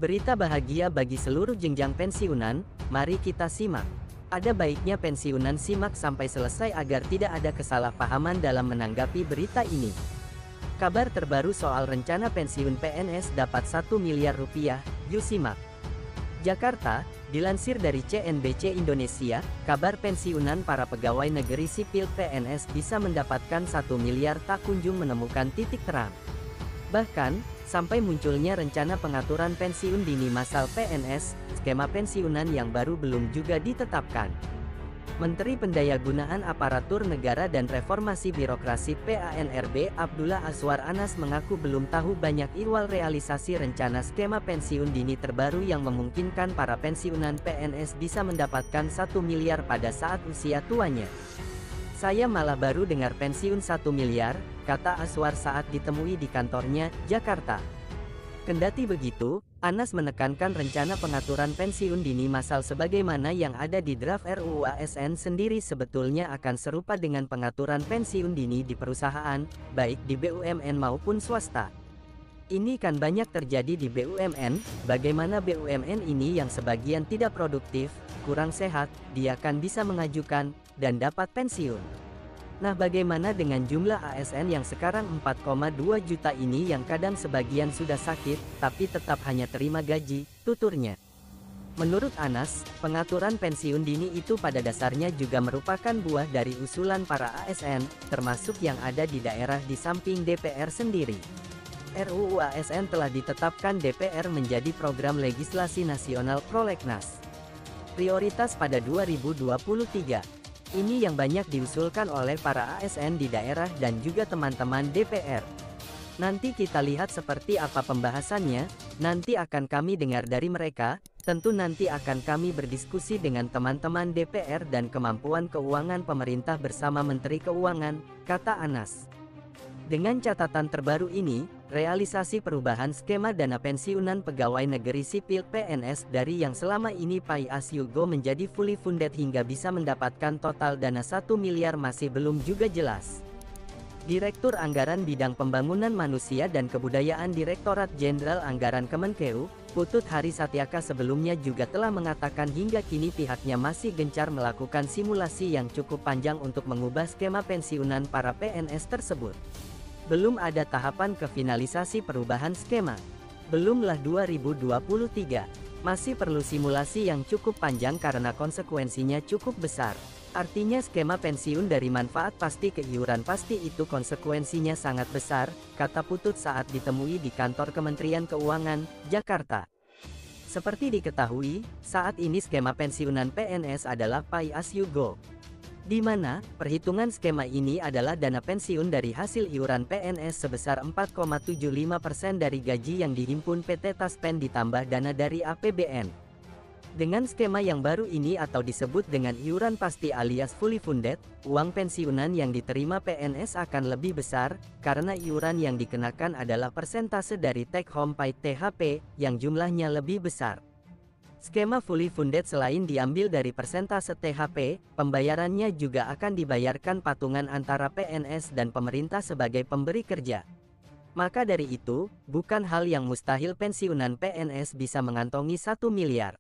Berita bahagia bagi seluruh jenjang pensiunan, mari kita simak. Ada baiknya pensiunan simak sampai selesai agar tidak ada kesalahpahaman dalam menanggapi berita ini. Kabar terbaru soal rencana pensiun PNS dapat 1 miliar rupiah, yuk simak. Jakarta, dilansir dari CNBC Indonesia, kabar pensiunan para pegawai negeri sipil PNS bisa mendapatkan 1 miliar tak kunjung menemukan titik terang. Bahkan, sampai munculnya rencana pengaturan pensiun dini massal PNS, skema pensiunan yang baru belum juga ditetapkan. Menteri Pendayagunaan Aparatur Negara dan Reformasi Birokrasi PANRB Abdullah Azwar Anas mengaku belum tahu banyak ihwal realisasi rencana skema pensiun dini terbaru yang memungkinkan para pensiunan PNS bisa mendapatkan 1 miliar pada saat usia tuanya. Saya malah baru dengar pensiun 1 miliar, kata Azwar saat ditemui di kantornya, Jakarta. Kendati begitu, Anas menekankan rencana pengaturan pensiun dini massal sebagaimana yang ada di draft RUU ASN sendiri sebetulnya akan serupa dengan pengaturan pensiun dini di perusahaan, baik di BUMN maupun swasta. Ini kan banyak terjadi di BUMN, bagaimana BUMN ini yang sebagian tidak produktif, kurang sehat, dia kan bisa mengajukan, dan dapat pensiun. Nah bagaimana dengan jumlah ASN yang sekarang 4,2 juta ini yang kadang sebagian sudah sakit, tapi tetap hanya terima gaji, tuturnya. Menurut Anas, pengaturan pensiun dini itu pada dasarnya juga merupakan buah dari usulan para ASN, termasuk yang ada di daerah di samping DPR sendiri. RUU ASN telah ditetapkan DPR menjadi program legislasi nasional prolegnas prioritas pada 2023. Ini yang banyak diusulkan oleh para ASN di daerah dan juga teman-teman DPR. Nanti kita lihat seperti apa pembahasannya, nanti akan kami dengar dari mereka, tentu nanti akan kami berdiskusi dengan teman-teman DPR dan kemampuan keuangan pemerintah bersama Menteri Keuangan, kata Anas. Dengan catatan terbaru ini, realisasi perubahan skema dana pensiunan pegawai negeri sipil PNS dari yang selama ini pay as you go menjadi fully funded hingga bisa mendapatkan total dana 1 miliar masih belum juga jelas. Direktur Anggaran Bidang Pembangunan Manusia dan Kebudayaan Direktorat Jenderal Anggaran Kemenkeu, Putut Hari Satyaka sebelumnya juga telah mengatakan hingga kini pihaknya masih gencar melakukan simulasi yang cukup panjang untuk mengubah skema pensiunan para PNS tersebut. Belum ada tahapan ke finalisasi perubahan skema. Belumlah 2023. Masih perlu simulasi yang cukup panjang karena konsekuensinya cukup besar. Artinya skema pensiun dari manfaat pasti ke iuran pasti itu konsekuensinya sangat besar, kata Putut saat ditemui di kantor Kementerian Keuangan, Jakarta. Seperti diketahui, saat ini skema pensiunan PNS adalah pay as you go. Di mana, perhitungan skema ini adalah dana pensiun dari hasil iuran PNS sebesar 4,75% dari gaji yang dihimpun PT Taspen ditambah dana dari APBN. Dengan skema yang baru ini atau disebut dengan iuran pasti alias fully funded, uang pensiunan yang diterima PNS akan lebih besar, karena iuran yang dikenakan adalah persentase dari take home pay THP, yang jumlahnya lebih besar. Skema fully funded selain diambil dari persentase THP, pembayarannya juga akan dibayarkan patungan antara PNS dan pemerintah sebagai pemberi kerja. Maka dari itu, bukan hal yang mustahil pensiunan PNS bisa mengantongi 1 miliar.